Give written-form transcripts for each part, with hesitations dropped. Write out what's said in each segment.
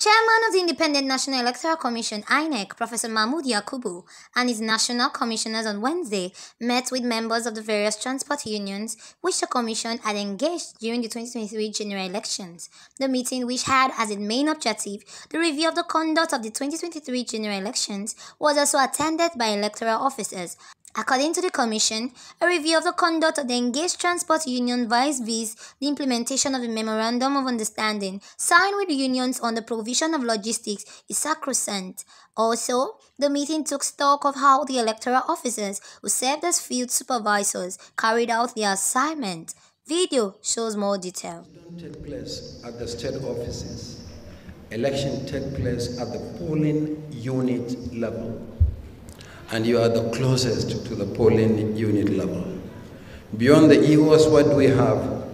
Chairman of the Independent National Electoral Commission (INEC), Professor Mahmood Yakubu, and his national commissioners on Wednesday met with members of the various transport unions which the commission had engaged during the 2023 general elections. The meeting, which had as its main objective the review of the conduct of the 2023 general elections, was also attended by electoral officers. According to the Commission, a review of the conduct of the engaged transport union vis-a-vis the implementation of the Memorandum of Understanding signed with the unions on the provision of logistics is sacrosanct. Also, the meeting took stock of how the electoral officers who served as field supervisors carried out their assignment. Video shows more detail. Take place at the state offices. Election take place at the polling unit level. And you are the closest to the polling unit level. Beyond the EOs, what do we have?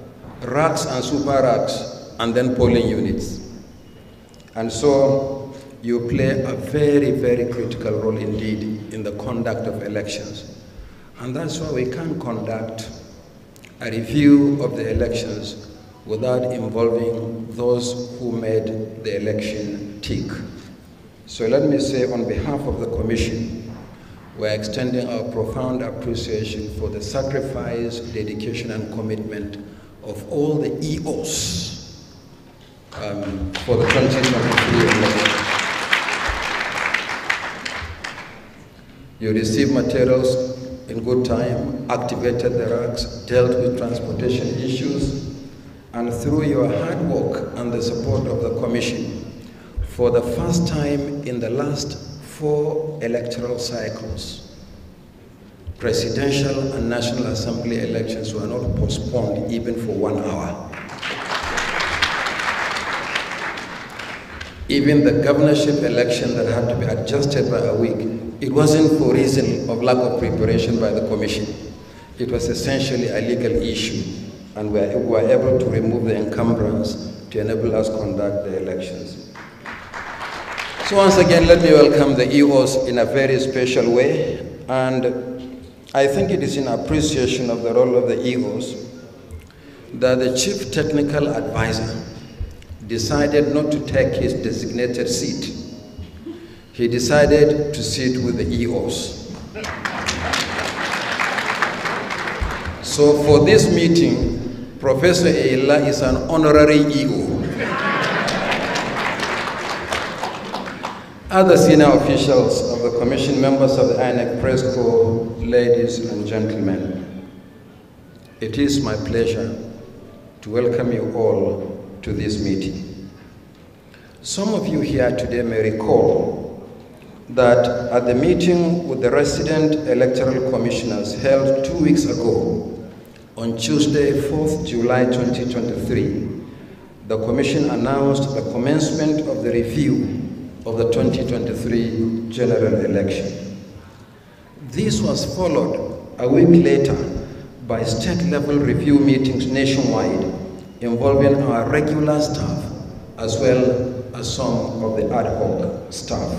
Racks and super racks, and then polling units. And so you play a very, very critical role indeed in the conduct of elections. And that's why we can't conduct a review of the elections without involving those who made the election tick. So let me say on behalf of the Commission, we're extending our profound appreciation for the sacrifice, dedication, and commitment of all the EOs for the 2023 election. You received materials in good time, activated the racks, dealt with transportation issues, and through your hard work and the support of the Commission, for the first time in the last 4 electoral cycles, presidential and National Assembly elections were not postponed even for 1 hour. Even the governorship election that had to be adjusted by a week, it wasn't for reason of lack of preparation by the Commission. It was essentially a legal issue, and we were able to remove the encumbrance to enable us to conduct the elections. So once again, let me welcome the EOs in a very special way, and I think it is in appreciation of the role of the EOs that the Chief Technical Advisor decided not to take his designated seat. He decided to sit with the EOs. So for this meeting, Professor Eila is an honorary EO. Other senior officials of the Commission, members of the INEC Press Corps, ladies and gentlemen, it is my pleasure to welcome you all to this meeting. Some of you here today may recall that at the meeting with the resident electoral commissioners held 2 weeks ago, on Tuesday, 4th July 2023, the Commission announced the commencement of the review of the 2023 general election. This was followed a week later by state-level review meetings nationwide involving our regular staff as well as some of the ad hoc staff.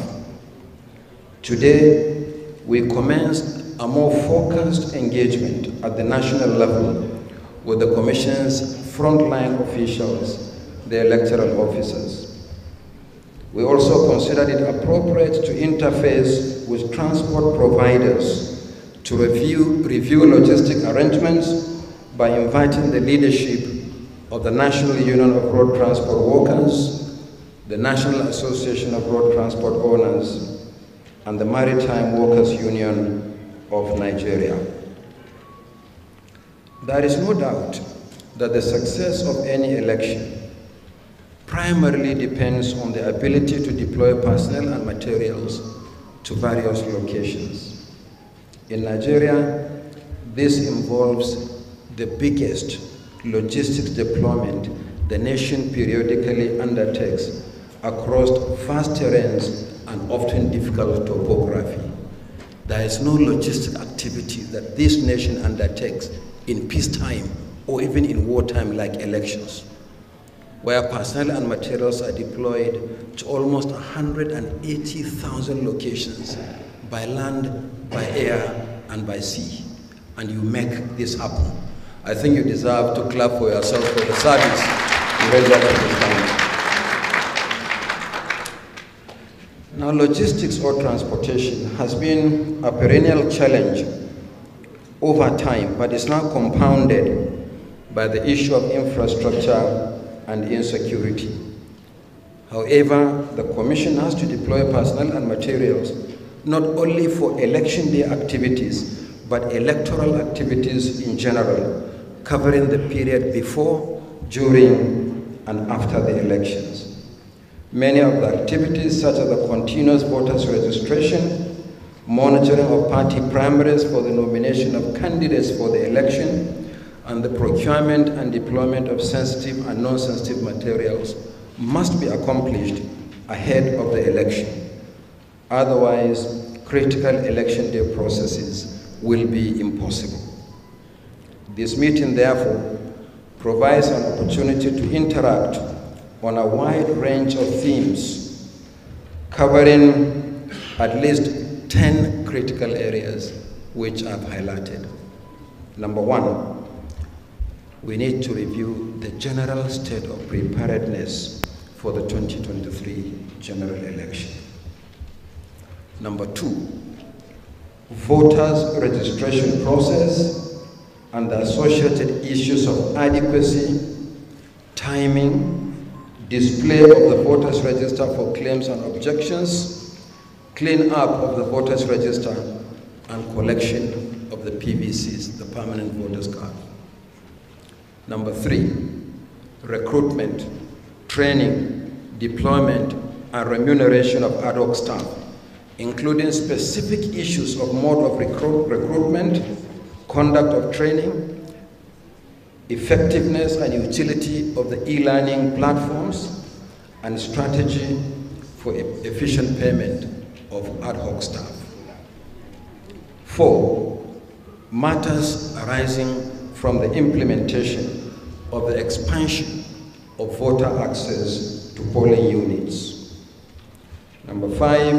Today, we commenced a more focused engagement at the national level with the Commission's frontline officials, the electoral officers. We also considered it appropriate to interface with transport providers to review logistic arrangements by inviting the leadership of the National Union of Road Transport Workers, the National Association of Road Transport Owners, and the Maritime Workers Union of Nigeria. There is no doubt that the success of any election primarily depends on the ability to deploy personnel and materials to various locations. In Nigeria, this involves the biggest logistics deployment the nation periodically undertakes across vast terrains and often difficult topography. There is no logistic activity that this nation undertakes in peacetime or even in wartime like elections, where personnel and materials are deployed to almost 180,000 locations by land, by air, and by sea, and you make this happen. I think you deserve to clap for yourself for the service you rendered at this time. Now, logistics or transportation has been a perennial challenge over time, but is now compounded by the issue of infrastructure and insecurity. However, the Commission has to deploy personnel and materials not only for election day activities, but electoral activities in general, covering the period before, during, and after the elections. Many of the activities, such as the continuous voters registration, monitoring of party primaries for the nomination of candidates for the election, and the procurement and deployment of sensitive and non-sensitive materials must be accomplished ahead of the election. Otherwise, critical election day processes will be impossible. This meeting, therefore, provides an opportunity to interact on a wide range of themes, covering at least 10 critical areas which I've highlighted. Number one, we need to review the general state of preparedness for the 2023 general election. Number two, voters' registration process and the associated issues of adequacy, timing, display of the voters' register for claims and objections, clean up of the voters' register, and collection of the PVCs, the permanent voters' card. Number three, recruitment, training, deployment, and remuneration of ad hoc staff, including specific issues of mode of recruitment, conduct of training, effectiveness and utility of the e-learning platforms, and strategy for efficient payment of ad hoc staff. Four, matters arising from the implementation of the expansion of voter access to polling units. Number five,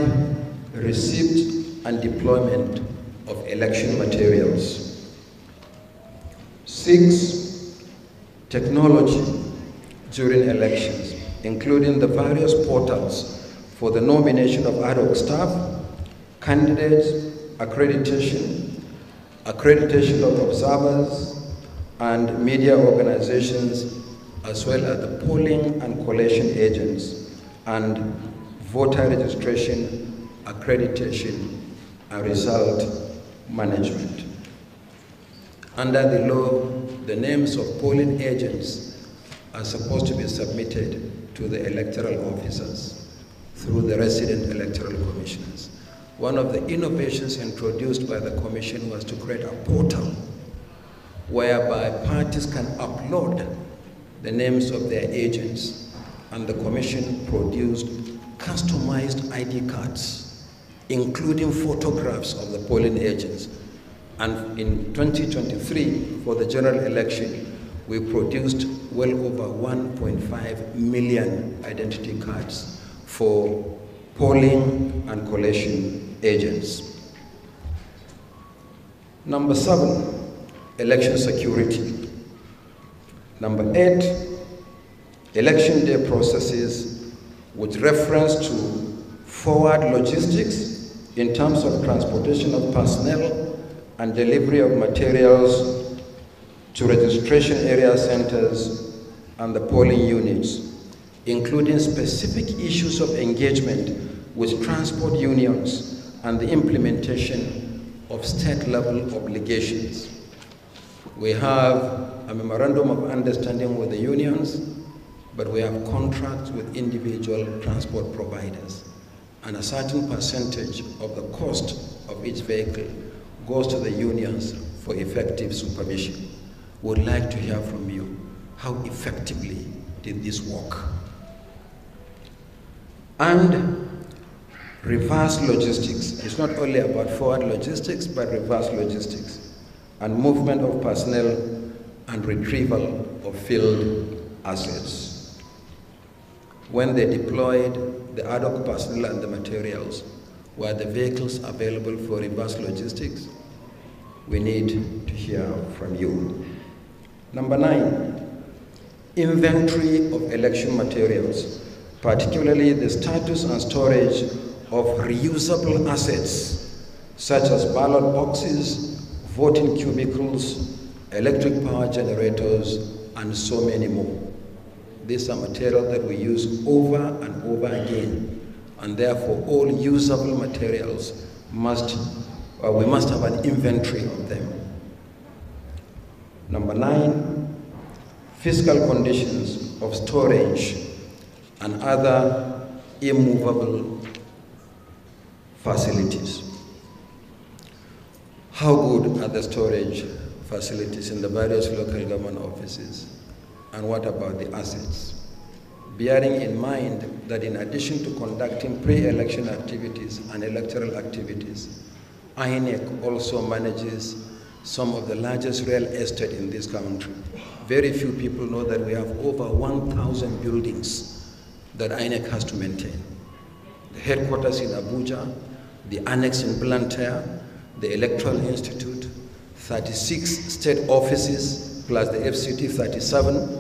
receipt and deployment of election materials. Six, technology during elections, including the various portals for the nomination of ad hoc staff, candidates, accreditation of observers, and media organizations, as well as the polling and collation agents, and voter registration, accreditation, and result management. Under the law, the names of polling agents are supposed to be submitted to the electoral officers through the resident electoral commissioners. One of the innovations introduced by the commission was to create a portal whereby parties can upload the names of their agents, and the commission produced customized ID cards, including photographs of the polling agents. And in 2023, for the general election, we produced well over 1.5 million identity cards for polling and collation agents. Number seven, election security. Number eight, election day processes with reference to forward logistics in terms of transportation of personnel and delivery of materials to registration area centers and the polling units, including specific issues of engagement with transport unions and the implementation of state-level obligations. We have a memorandum of understanding with the unions, but we have contracts with individual transport providers, and a certain percentage of the cost of each vehicle goes to the unions for effective supervision. Would like to hear from you, how effectively did this work? And reverse logistics. It's not only about forward logistics, but reverse logistics and movement of personnel and retrieval of field assets. When they deployed the ad hoc personnel and the materials, were the vehicles available for reverse logistics? We need to hear from you. Number 9, inventory of election materials, particularly the status and storage of reusable assets, such as ballot boxes, voting cubicles, electric power generators, and so many more. These are materials that we use over and over again, and therefore all usable materials we must have an inventory of them. Number 9, physical conditions of storage and other immovable facilities. How good are the storage facilities in the various local government offices? And what about the assets? Bearing in mind that in addition to conducting pre-election activities and electoral activities, INEC also manages some of the largest real estate in this country. Very few people know that we have over 1,000 buildings that INEC has to maintain. The headquarters in Abuja, the annex in Blantyre, the Electoral Institute, 36 state offices, plus the FCT 37.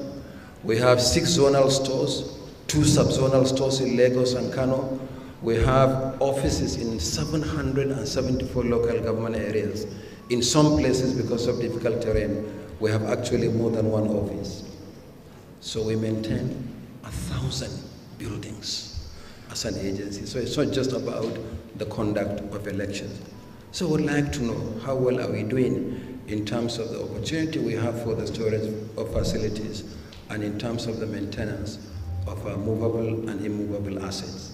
We have 6 zonal stores, 2 sub-zonal stores in Lagos and Kano. We have offices in 774 local government areas. In some places, because of difficult terrain, we have actually more than 1 office. So we maintain 1,000 buildings as an agency. So it's not just about the conduct of elections. So we'd like to know how well are we doing in terms of the opportunity we have for the storage of facilities and in terms of the maintenance of our movable and immovable assets.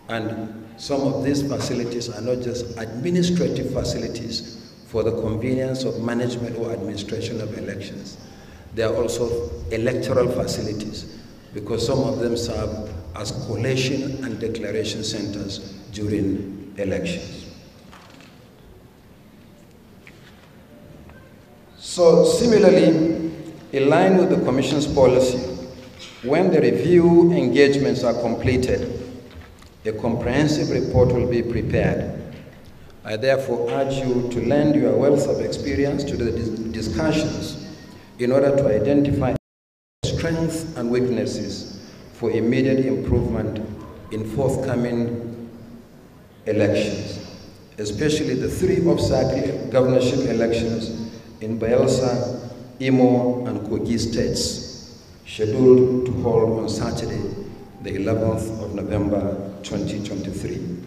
And some of these facilities are not just administrative facilities for the convenience of management or administration of elections. They are also electoral facilities because some of them serve as collation and declaration centers during elections. So similarly, in line with the Commission's policy, when the review engagements are completed, a comprehensive report will be prepared. I therefore urge you to lend your wealth of experience to the discussions in order to identify strengths and weaknesses for immediate improvement in forthcoming elections, especially the 3 off-cycle governorship elections in Bayelsa, Imo, and Kogi states, scheduled to hold on Saturday, the 11th of November, 2023.